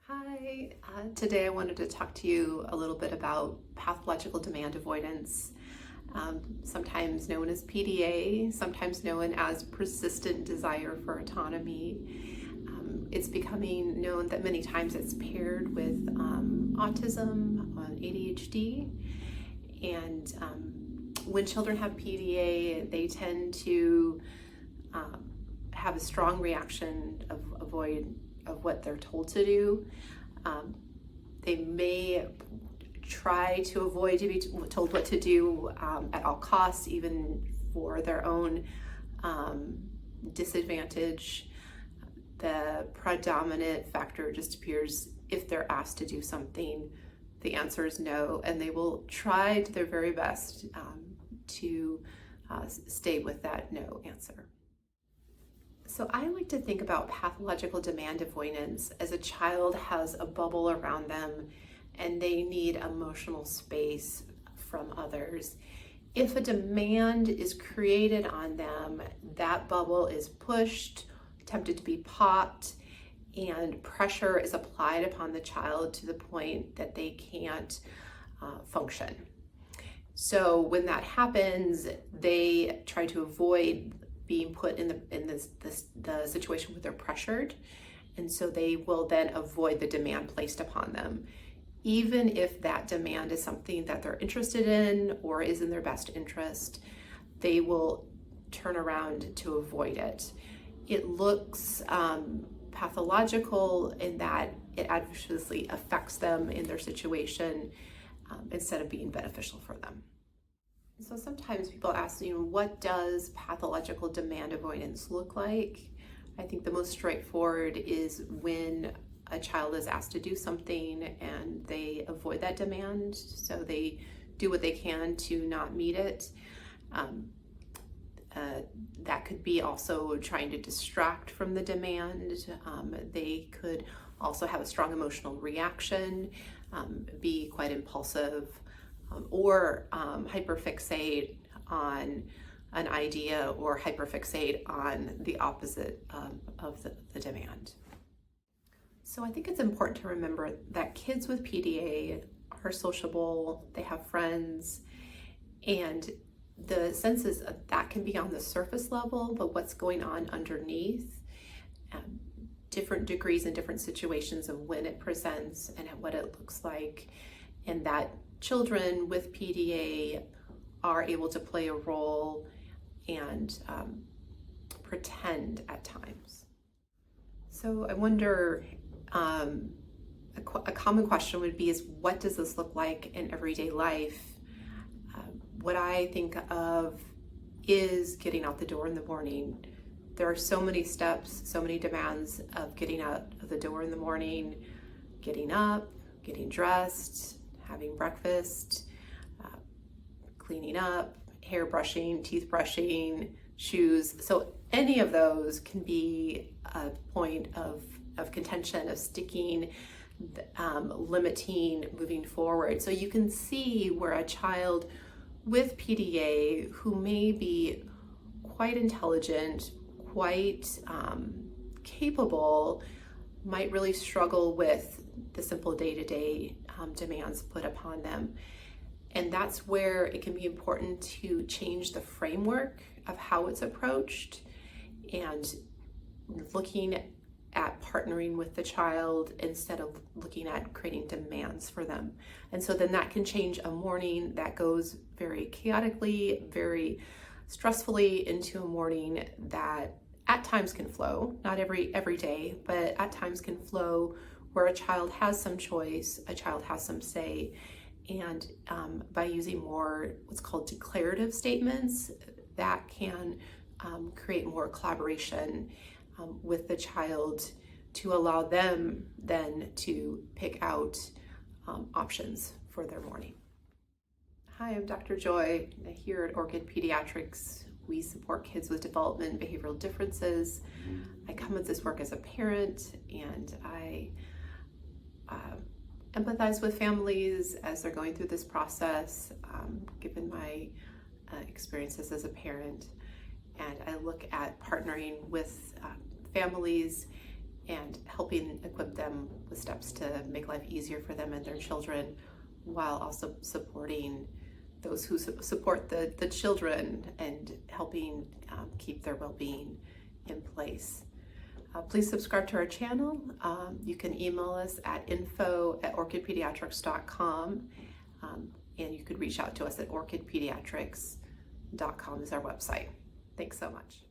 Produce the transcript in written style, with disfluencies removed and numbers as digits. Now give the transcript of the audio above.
Hi, today I wanted to talk to you a little bit about pathological demand avoidance, sometimes known as PDA, sometimes known as persistent desire for autonomy. It's becoming known that many times it's paired with autism, ADHD, and when children have PDA, they tend to have a strong reaction of what they're told to do. They may try to avoid to be told what to do at all costs, even for their own disadvantage. The predominant factor just appears if they're asked to do something, the answer is no, and they will try to their very best to stay with that no answer. So I like to think about pathological demand avoidance as a child has a bubble around them and they need emotional space from others. If a demand is created on them, that bubble is pushed, tempted to be popped, and pressure is applied upon the child to the point that they can't function. So when that happens, they try to avoid being put in the situation where they're pressured, and so they will then avoid the demand placed upon them, even if that demand is something that they're interested in or is in their best interest. They will turn around to avoid it. It looks pathological in that it adversely affects them in their situation instead of being beneficial for them. So sometimes people ask, what does pathological demand avoidance look like? I think the most straightforward is when a child is asked to do something and they avoid that demand, so they do what they can to not meet it. That could be also trying to distract from the demand. They could also have a strong emotional reaction, be quite impulsive, or hyperfixate on an idea or hyperfixate on the opposite of the demand. So I think it's important to remember that kids with PDA are sociable, they have friends, and the sense is that can be on the surface level, but what's going on underneath, different degrees and different situations of when it presents and what it looks like, and that children with PDA are able to play a role and pretend at times. So I wonder, a common question would be what does this look like in everyday life? What I think of is getting out the door in the morning. There are so many steps, so many demands of getting out of the door in the morning, getting up, getting dressed, having breakfast, cleaning up, hair brushing, teeth brushing, shoes. So any of those can be a point of contention, of sticking, limiting, moving forward. So you can see where a child with PDA who may be quite intelligent, quite capable, might really struggle with the simple day-to-day demands put upon them. And that's where it can be important to change the framework of how it's approached and looking at partnering with the child instead of looking at creating demands for them. And so then that can change a morning that goes very chaotically, very stressfully, into a morning that at times can flow, not every day, but at times can flow, where a child has some choice, a child has some say, and by using more what's called declarative statements, that can create more collaboration with the child to allow them then to pick out options for their morning. Hi, I'm Dr. Joy. Here at Orchid Pediatrics, we support kids with development and behavioral differences. I come at this work as a parent, and I empathize with families as they're going through this process, given my experiences as a parent. And I look at partnering with families and helping equip them them with steps to make life easier for them and their children, while also supporting those who support the children and helping keep their well-being in place. Please subscribe to our channel. You can email us at info@orchidpediatrics.com, and you could reach out to us at orchidpediatrics.com is our website. Thanks so much.